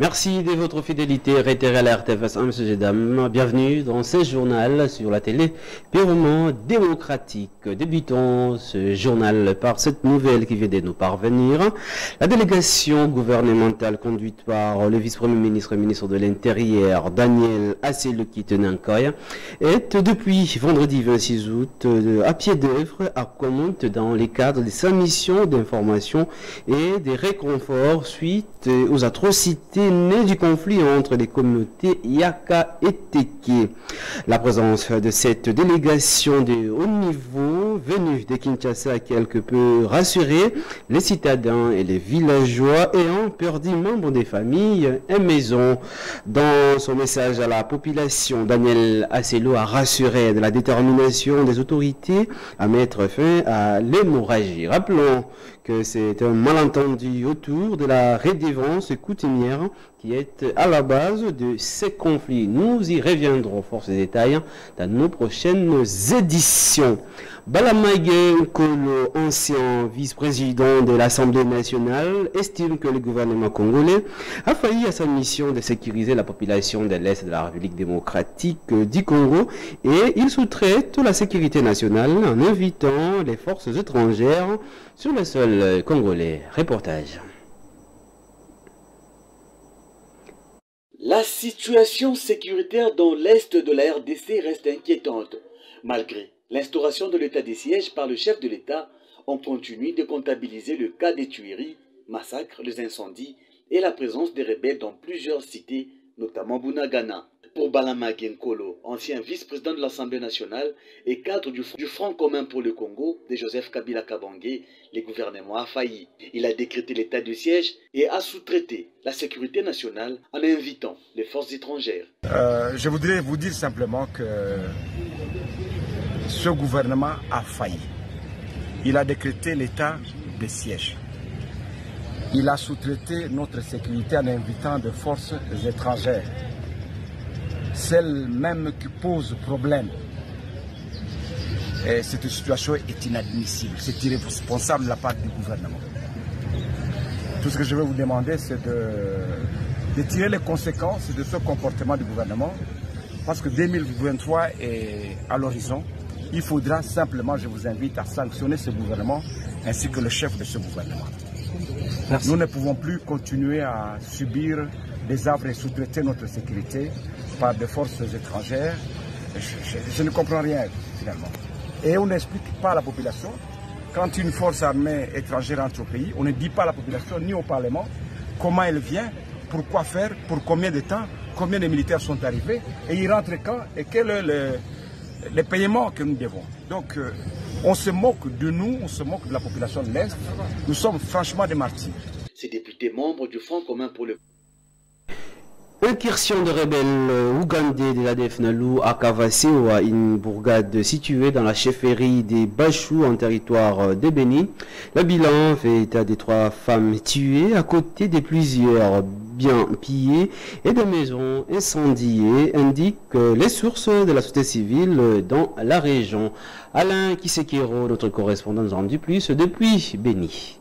Merci de votre fidélité réitérée à la RTFS1, messieurs et dames. Bienvenue dans ce journal sur la télé purement démocratique. Débutons ce journal par cette nouvelle qui vient de nous parvenir. La délégation gouvernementale conduite par le vice-premier ministre et ministre de l'Intérieur, Daniel Asseloki-Tenankoy, est depuis vendredi 26 août à pied d'œuvre à Kwamount dans les cadres de sa mission d'information et des réconforts suite aux atrocités nées du conflit entre les communautés Yaka et Teke. La présence de cette délégation de haut niveau venue de Kinshasa a quelque peu rassuré les citadins et les villageois ayant perdu membres des familles et maisons. Dans son message à la population, Daniel Asselo a rassuré de la détermination des autorités à mettre fin à l'hémorragie. Rappelons que c'est un malentendu autour de la redevance coutumière qui est à la base de ces conflits. Nous y reviendrons force des détails dans nos prochaines éditions. Balamague Kolo, ancien vice-président de l'Assemblée nationale, estime que le gouvernement congolais a failli à sa mission de sécuriser la population de l'Est de la République démocratique du Congo et il sous-traite la sécurité nationale en invitant les forces étrangères sur le sol congolais. Reportage. La situation sécuritaire dans l'Est de la RDC reste inquiétante. Malgré l'instauration de l'état de siège par le chef de l'État, on continue de comptabiliser le cas des tueries, massacres, les incendies et la présence des rebelles dans plusieurs cités, notamment Bunagana. Pour Balamague Nkolo, ancien vice-président de l'Assemblée nationale et cadre du Front commun pour le Congo de Joseph Kabila Kabange, le gouvernement a failli. Il a décrété l'état de siège et a sous-traité la sécurité nationale en invitant les forces étrangères. Je voudrais vous dire simplement que ce gouvernement a failli. Il a décrété l'état de siège. Il a sous-traité notre sécurité en invitant des forces étrangères, celles même qui posent problème. Et cette situation est inadmissible, c'est irresponsable de la part du gouvernement. Tout ce que je vais vous demander, c'est de tirer les conséquences de ce comportement du gouvernement, parce que 2023 est à l'horizon. Il faudra simplement, je vous invite à sanctionner ce gouvernement ainsi que le chef de ce gouvernement. Merci. Nous ne pouvons plus continuer à subir des affres et sous-traiter notre sécurité par des forces étrangères. Je ne comprends rien finalement. Et on n'explique pas à la population. Quand une force armée étrangère entre au pays, on ne dit pas à la population ni au Parlement comment elle vient, pourquoi faire, pour combien de temps, combien de militaires sont arrivés, et ils rentrent quand, et quel est le paiement que nous devons. Donc on se moque de nous, on se moque de la population de l'Est. Nous sommes franchement des martyrs. Ces députés membres du Front commun pour le... Incursion de rebelles ougandais de l'ADF Nalu à Kavasewa, une bourgade située dans la chefferie des Bachou en territoire de Béni. Le bilan fait état des 3 femmes tuées à côté de plusieurs biens pillés et de maisons incendiées, indiquent les sources de la société civile dans la région. Alain Kisekiro, notre correspondant, nous en dit plus depuis Béni.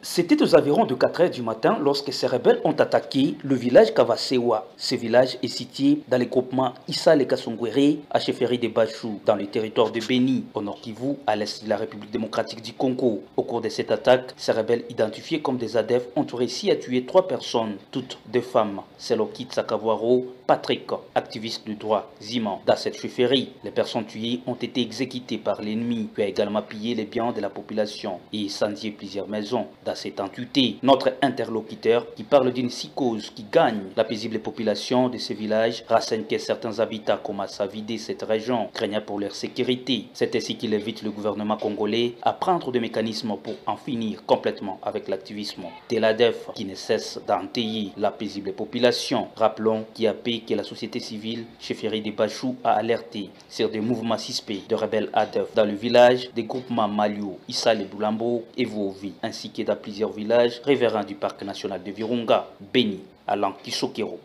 C'était aux environs de 4 h du matin lorsque ces rebelles ont attaqué le village Kavasewa. Ce village est situé dans le groupement Issa le Kasongwere à chefferie de Bachou, dans le territoire de Béni, au nord Kivu, à l'est de la République démocratique du Congo. Au cours de cette attaque, ces rebelles identifiés comme des ADF ont réussi à tuer 3 personnes, toutes des femmes. Seloki Tsakavwaro, Patrick, activiste de droit Ziman. Dans cette chefferie, les personnes tuées ont été exécutées par l'ennemi, qui a également pillé les biens de la population et incendié plusieurs maisons. Dans cette entité, notre interlocuteur, qui parle d'une psychose qui gagne la paisible population de ce village, renseigne que certains habitants commencent à vider cette région, craignant pour leur sécurité. C'est ainsi qu'il invite le gouvernement congolais à prendre des mécanismes pour en finir complètement avec l'activisme de l'ADF, qui ne cesse d'entailler la paisible population. Rappelons qu'il y a que la société civile, chefferie de Bachou, a alerté sur des mouvements suspects de rebelles ADF dans le village des groupements Malio, Issa le Boulambo et Vovi, ainsi que dans plusieurs villages riverains du parc national de Virunga, Béni, Alain Kisokero.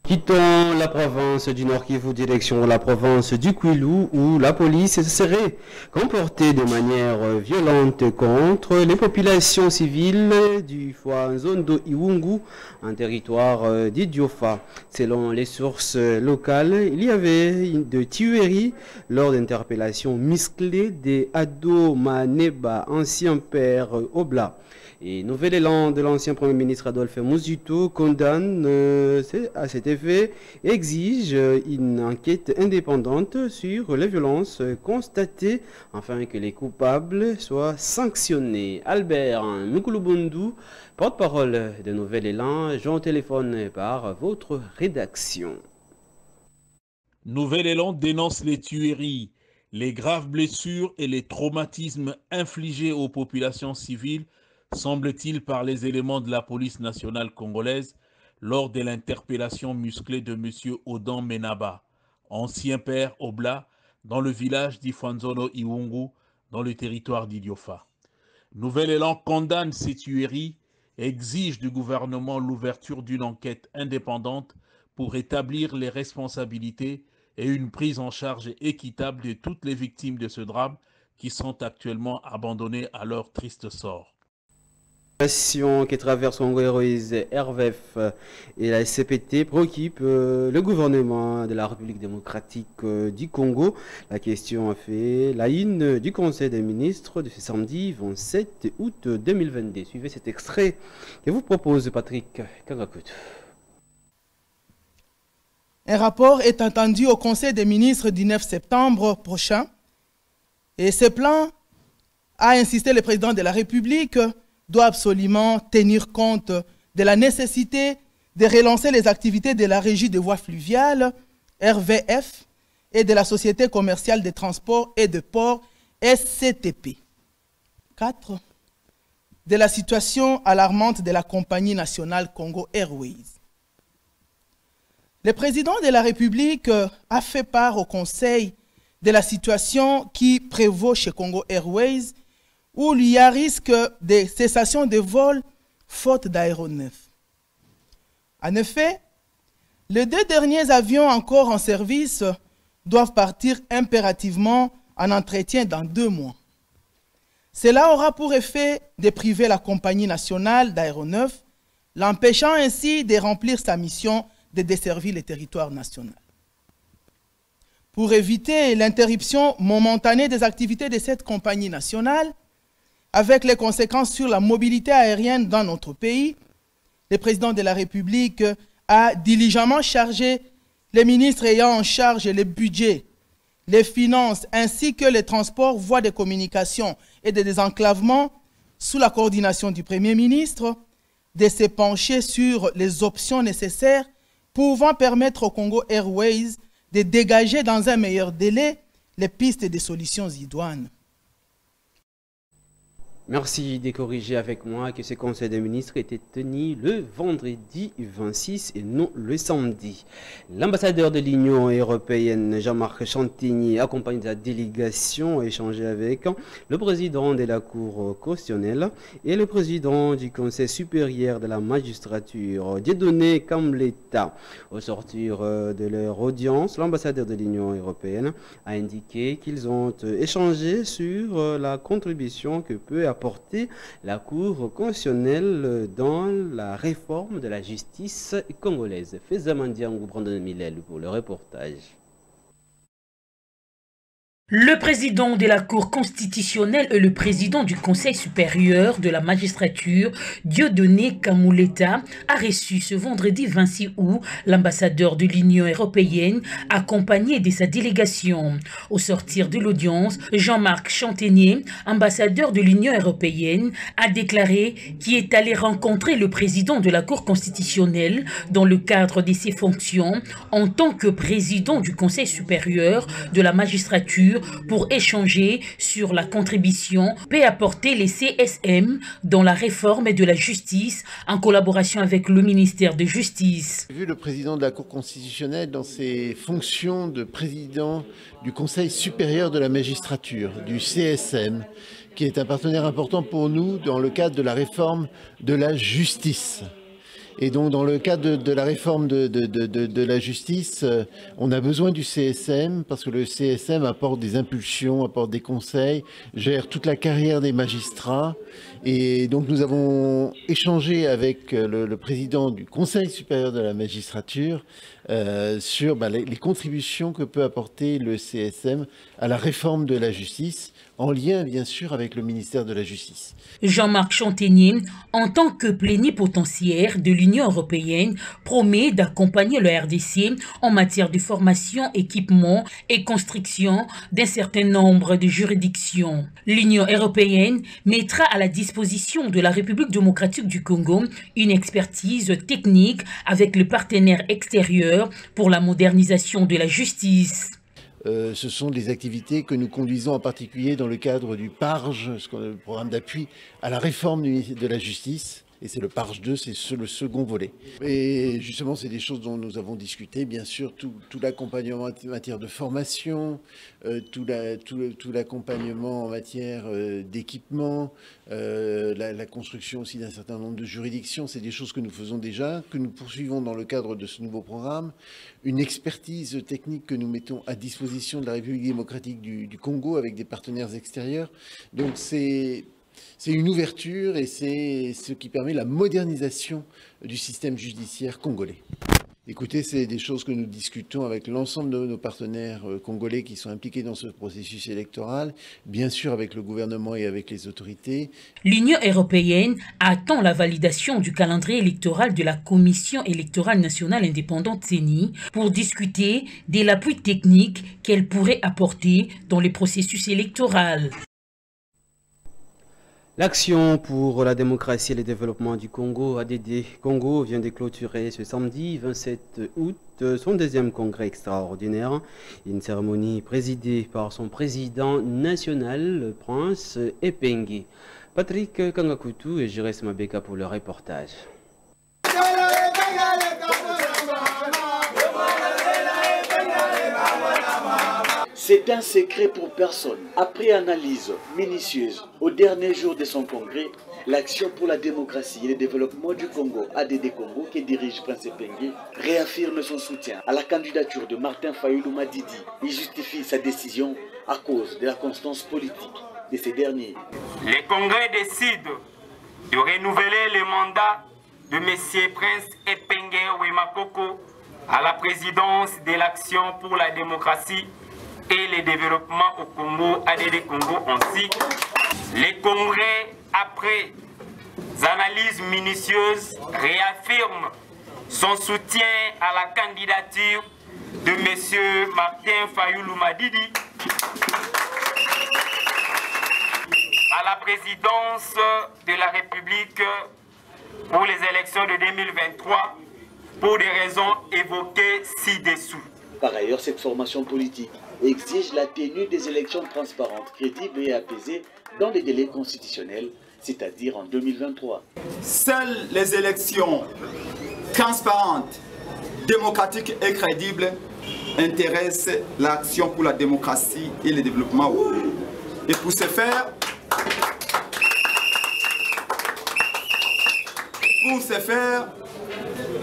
Quittons la province du Nord Kivu, direction la province du Kwilu, où la police serait comportée de manière violente contre les populations civiles du Fouanzondo Iwungu, un territoire d'Idiofa. Selon les sources locales, il y avait de tueries lors d'interpellations musclées des Ado Maneba, ancien père Obla. Et nouvel élan de l'ancien Premier ministre Adolphe Muzuto condamne à cet effet et exige une enquête indépendante sur les violences constatées afin que les coupables soient sanctionnés. Albert Mukulubundu, porte-parole de Nouvel Élan, joint au téléphone par votre rédaction. Nouvel Élan dénonce les tueries, les graves blessures et les traumatismes infligés aux populations civiles, semble-t-il, par les éléments de la police nationale congolaise lors de l'interpellation musclée de M. Odan Menaba, ancien père Obla, dans le village d'Ifanzono Iwungu, dans le territoire d'Idiofa. Nouvel Élan condamne ces tueries et exige du gouvernement l'ouverture d'une enquête indépendante pour établir les responsabilités et une prise en charge équitable de toutes les victimes de ce drame qui sont actuellement abandonnées à leur triste sort. Qui traverse Congo Héroïse, RVF et la CPT préoccupe le gouvernement de la République démocratique du Congo. La question a fait la une du Conseil des ministres de ce samedi 27 août 2022. Suivez cet extrait que vous propose Patrick Kangakout. Un rapport est attendu au Conseil des ministres du 9 septembre prochain. Et ce plan, a insisté le président de la République, doit absolument tenir compte de la nécessité de relancer les activités de la Régie des voies fluviales, RVF, et de la Société commerciale des transports et de ports, SCTP. 4. De la situation alarmante de la compagnie nationale Congo Airways. Le président de la République a fait part au Conseil de la situation qui prévaut chez Congo Airways, où il y a risque de cessation de vol faute d'aéronefs. En effet, les 2 derniers avions encore en service doivent partir impérativement en entretien dans 2 mois. Cela aura pour effet de priver la compagnie nationale d'aéronefs, l'empêchant ainsi de remplir sa mission de desservir le territoire national. Pour éviter l'interruption momentanée des activités de cette compagnie nationale, avec les conséquences sur la mobilité aérienne dans notre pays, le président de la République a diligemment chargé les ministres ayant en charge le budget, les finances ainsi que les transports, voies de communication et de désenclavement, sous la coordination du Premier ministre, de se pencher sur les options nécessaires pouvant permettre au Congo Airways de dégager dans un meilleur délai les pistes de solutions idoines. Merci de corriger avec moi que ce Conseil des ministres était tenu le vendredi 26 et non le samedi. L'ambassadeur de l'Union européenne, Jean-Marc Chantigny, accompagné de la délégation, a échangé avec le président de la Cour constitutionnelle et le président du Conseil supérieur de la magistrature, Dieudonné Kambleta. Au sortir de leur audience, l'ambassadeur de l'Union européenne a indiqué qu'ils ont échangé sur la contribution que peut apporter la Cour constitutionnelle dans la réforme de la justice congolaise. Faisamandiangou Brandon Milel pour le reportage. Le président de la Cour constitutionnelle et le président du Conseil supérieur de la magistrature, Dieudonné Kambleta, a reçu ce vendredi 26 août l'ambassadeur de l'Union européenne accompagné de sa délégation. Au sortir de l'audience, Jean-Marc Chantigny, ambassadeur de l'Union européenne, a déclaré qu'il est allé rencontrer le président de la Cour constitutionnelle dans le cadre de ses fonctions en tant que président du Conseil supérieur de la magistrature pour échanger sur la contribution peut apporter les CSM dans la réforme de la justice en collaboration avec le ministère de Justice. J'ai vu le président de la Cour constitutionnelle dans ses fonctions de président du Conseil supérieur de la magistrature, du CSM, qui est un partenaire important pour nous dans le cadre de la réforme de la justice. Et donc, dans le cadre de la réforme de la justice, on a besoin du CSM parce que le CSM apporte des impulsions, apporte des conseils, gère toute la carrière des magistrats. Et donc, nous avons échangé avec le président du Conseil supérieur de la magistrature sur les contributions que peut apporter le CSM à la réforme de la justice, en lien bien sûr avec le ministère de la Justice. Jean-Marc Chantegnier, en tant que plénipotentiaire de l'Union européenne, promet d'accompagner le RDC en matière de formation, équipement et construction d'un certain nombre de juridictions. L'Union européenne mettra à la disposition de la République démocratique du Congo une expertise technique avec le partenaire extérieur pour la modernisation de la justice. Ce sont des activités que nous conduisons en particulier dans le cadre du PARJ, le programme d'appui à la réforme de la justice. Et c'est le PARJ 2, c'est le second volet. Et justement, c'est des choses dont nous avons discuté, bien sûr, tout l'accompagnement en matière de formation, tout l'accompagnement en matière d'équipement, la construction aussi d'un certain nombre de juridictions. C'est des choses que nous faisons déjà, que nous poursuivons dans le cadre de ce nouveau programme. Une expertise technique que nous mettons à disposition de la République démocratique du Congo avec des partenaires extérieurs. Donc c'est une ouverture et c'est ce qui permet la modernisation du système judiciaire congolais. Écoutez, c'est des choses que nous discutons avec l'ensemble de nos partenaires congolais qui sont impliqués dans ce processus électoral, bien sûr avec le gouvernement et avec les autorités. L'Union européenne attend la validation du calendrier électoral de la Commission électorale nationale indépendante CENI pour discuter de l'appui technique qu'elle pourrait apporter dans le processus électoral. L'Action pour la démocratie et le développement du Congo, ADD Congo, vient de clôturer ce samedi 27 août son deuxième congrès extraordinaire. Une cérémonie présidée par son président national, le prince Epengue. Patrick Kangakutu et Jérès Mabeka pour le reportage. C'est un secret pour personne. Après analyse minutieuse, au dernier jour de son congrès, l'Action pour la démocratie et le développement du Congo, ADD Congo, qui dirige Prince Epengue, réaffirme son soutien à la candidature de Martin Fayulu Madidi. Il justifie sa décision à cause de la constance politique de ces derniers. Le Congrès décide de renouveler le mandat de M. Prince Epengue Wemakoko à la présidence de l'Action pour la démocratie et le développement au Congo, ADD Congo ainsi. Le Congrès, après analyses minutieuses, réaffirme son soutien à la candidature de M. Martin Fayulu Madidi à la présidence de la République pour les élections de 2023 pour des raisons évoquées ci-dessous. Par ailleurs, cette formation politique exige la tenue des élections transparentes, crédibles et apaisées dans les délais constitutionnels, c'est-à-dire en 2023. Seules les élections transparentes, démocratiques et crédibles intéressent l'Action pour la démocratie et le développement. Et pour ce faire,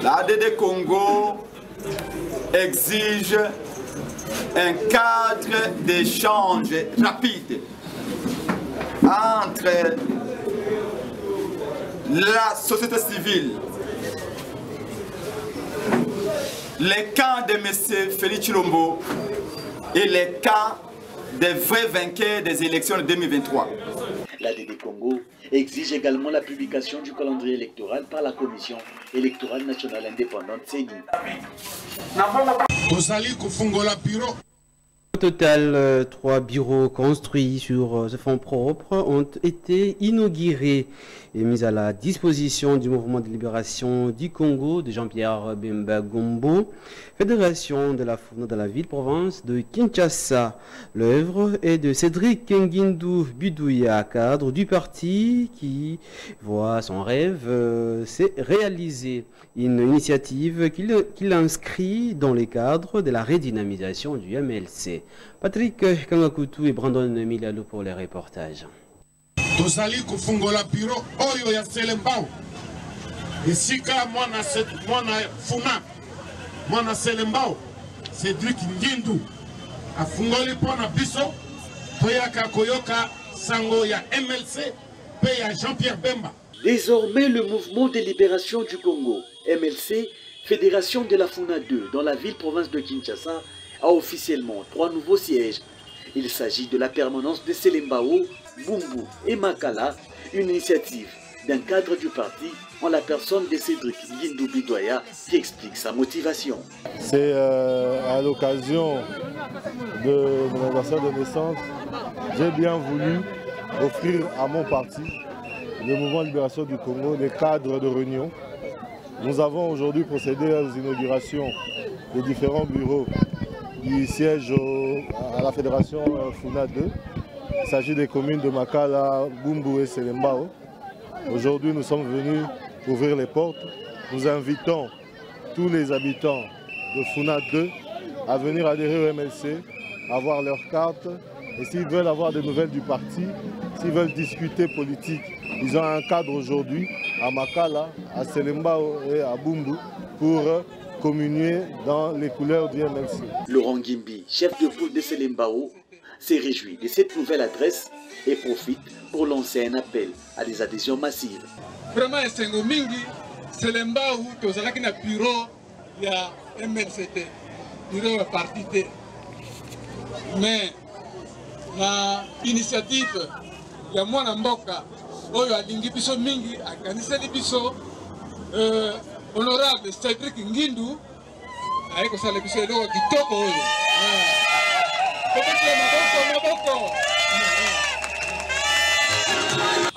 l'ADD Congo exige un cadre d'échange rapide entre la société civile, les camps de M. Félix Tshilombo et les camps des vrais vainqueurs des élections de 2023. L'ADD Congo exige également la publication du calendrier électoral par la Commission électorale nationale indépendante CENI. Au total, 3 bureaux construits sur ce fonds propre ont été inaugurés et mis à la disposition du mouvement de libération du Congo de Jean-Pierre Bemba Gombo, fédération de la fourneau de la ville-province de Kinshasa. L'œuvre est de Cédric Nguindou Budouya, cadre du parti qui voit son rêve s'est réalisé. Une initiative qu'il inscrit dans les cadres de la redynamisation du MLC. Patrick Kangakutu et Brandon Milalo pour les reportages. Esika mwana Funa, mwana Selembao, Cédric Ngindu, afungoli pona biso, toyaka koyoka sango ya MLC, pe ya Jean-Pierre Bemba. Désormais, le mouvement de libération du Congo, MLC, Fédération de la Funa 2, dans la ville-province de Kinshasa, a officiellement 3 nouveaux sièges. Il s'agit de la permanence de Selembao, Bumbu et Makala, une initiative d'un cadre du parti en la personne de Cédric Ngindu Bidoya qui explique sa motivation. C'est à l'occasion de mon anniversaire de naissance, j'ai bien voulu offrir à mon parti, le Mouvement de Libération du Congo, des cadres de réunion. Nous avons aujourd'hui procédé aux inaugurations des différents bureaux qui siègent à la Fédération Funa 2. Il s'agit des communes de Makala, Bumbu et Selembao. Aujourd'hui, nous sommes venus ouvrir les portes. Nous invitons tous les habitants de Funa 2 à venir adhérer au MLC, avoir leur carte. Et s'ils veulent avoir des nouvelles du parti, s'ils veulent discuter politique, ils ont un cadre aujourd'hui à Makala, à Selembao et à Bumbu pour communier dans les couleurs du MLC. Laurent Gimbi, chef de poule de Selembao, s'est réjoui de cette nouvelle adresse et profite pour lancer un appel à des adhésions massives. Vraiment, c'est mingi Selembao, tu as un bureau, il y a MLCT, bureau de parti. Mais la initiative, il y a moins mboka, oyo alingi biso mingi, akaniseli biso, honorable Cédric Ngindu, aiko sala biso eloko kitoko oyo.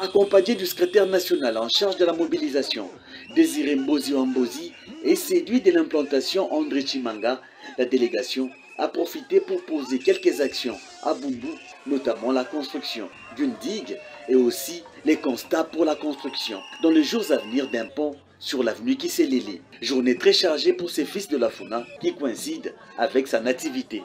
Accompagné du secrétaire national en charge de la mobilisation, Désiré Mbozi Wambozi, et séduit de l'implantation André Chimanga, la délégation a profité pour poser quelques actions à Bumbu, notamment la construction d'une digue et aussi les constats pour la construction dans les jours à venir d'un pont sur l'avenue Kisélélé. Journée très chargée pour ces fils de la Funa qui coïncide avec sa nativité.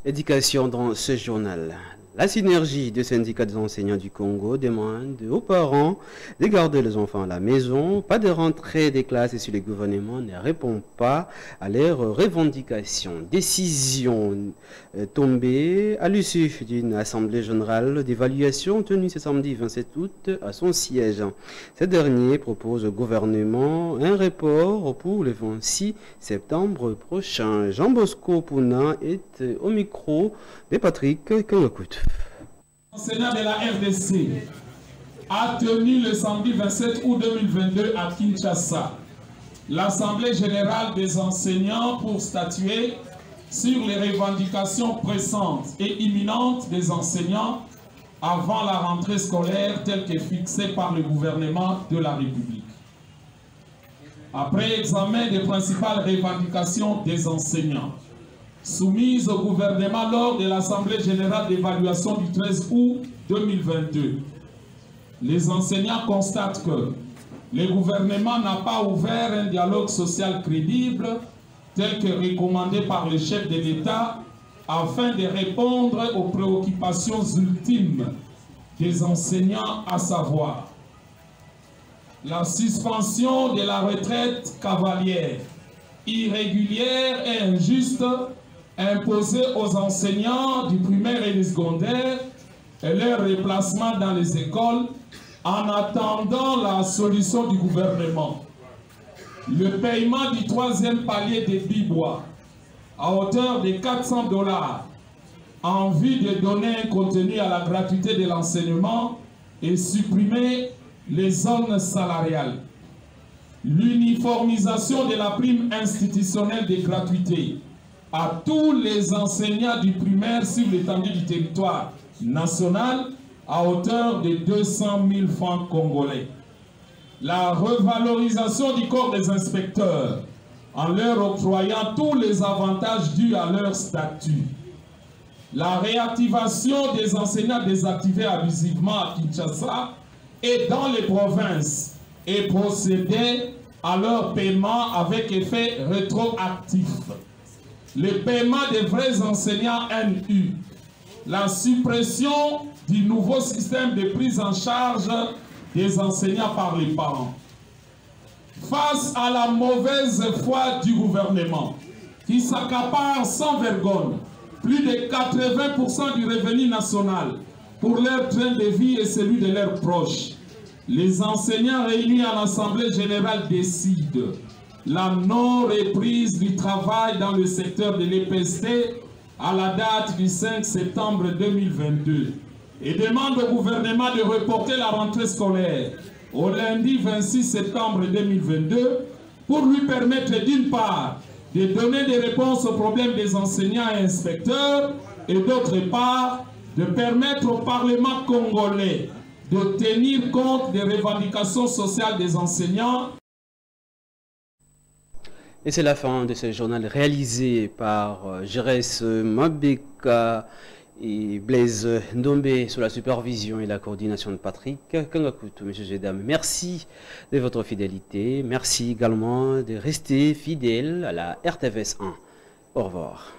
Éducation dans ce journal. La synergie des syndicats des enseignants du Congo demande aux parents de garder les enfants à la maison, pas de rentrée des classes et si le gouvernement ne répond pas à leurs revendications. Décision tombée à l'issue d'une assemblée générale d'évaluation tenue ce samedi 27 août à son siège. Ce dernier propose au gouvernement un report pour le 26 septembre prochain. Jean Bosco Pouna est au micro de Patrick Kangakout. L'enseignant de la RDC a tenu le samedi 27 août 2022 à Kinshasa l'Assemblée générale des enseignants pour statuer sur les revendications pressantes et imminentes des enseignants avant la rentrée scolaire telle que fixée par le gouvernement de la République. Après examen des principales revendications des enseignants soumises au gouvernement lors de l'Assemblée générale d'évaluation du 13 août 2022. Les enseignants constatent que le gouvernement n'a pas ouvert un dialogue social crédible tel que recommandé par le chef de l'État afin de répondre aux préoccupations ultimes des enseignants, à savoir la suspension de la retraite cavalière, irrégulière et injuste imposée aux enseignants du primaire et du secondaire et leur replacement dans les écoles en attendant la solution du gouvernement. Le paiement du 3e palier des Bibois à hauteur de $400 en vue de donner un contenu à la gratuité de l'enseignement et supprimer les zones salariales. L'uniformisation de la prime institutionnelle de gratuité à tous les enseignants du primaire sur l'étendue du territoire national à hauteur de 200 000 francs congolais. La revalorisation du corps des inspecteurs en leur octroyant tous les avantages dus à leur statut. La réactivation des enseignants désactivés abusivement à Kinshasa et dans les provinces et procéder à leur paiement avec effet rétroactif. Le paiement des vrais enseignants NU, la suppression du nouveau système de prise en charge des enseignants par les parents. Face à la mauvaise foi du gouvernement, qui s'accapare sans vergogne plus de 80% du revenu national pour leur train de vie et celui de leurs proches, les enseignants réunis en Assemblée générale décident la non-reprise du travail dans le secteur de l'EPST à la date du 5 septembre 2022 et demandent au gouvernement de reporter la rentrée scolaire au lundi 26 septembre 2022 pour lui permettre d'une part de donner des réponses aux problèmes des enseignants et inspecteurs et d'autre part de permettre au Parlement congolais de tenir compte des revendications sociales des enseignants. Et c'est la fin de ce journal réalisé par Jerez Mabeka et Blaise Ndombe sous la supervision et la coordination de Patrick Kangakutu. Messieurs et dames, merci de votre fidélité. Merci également de rester fidèles à la RTVS 1. Au revoir.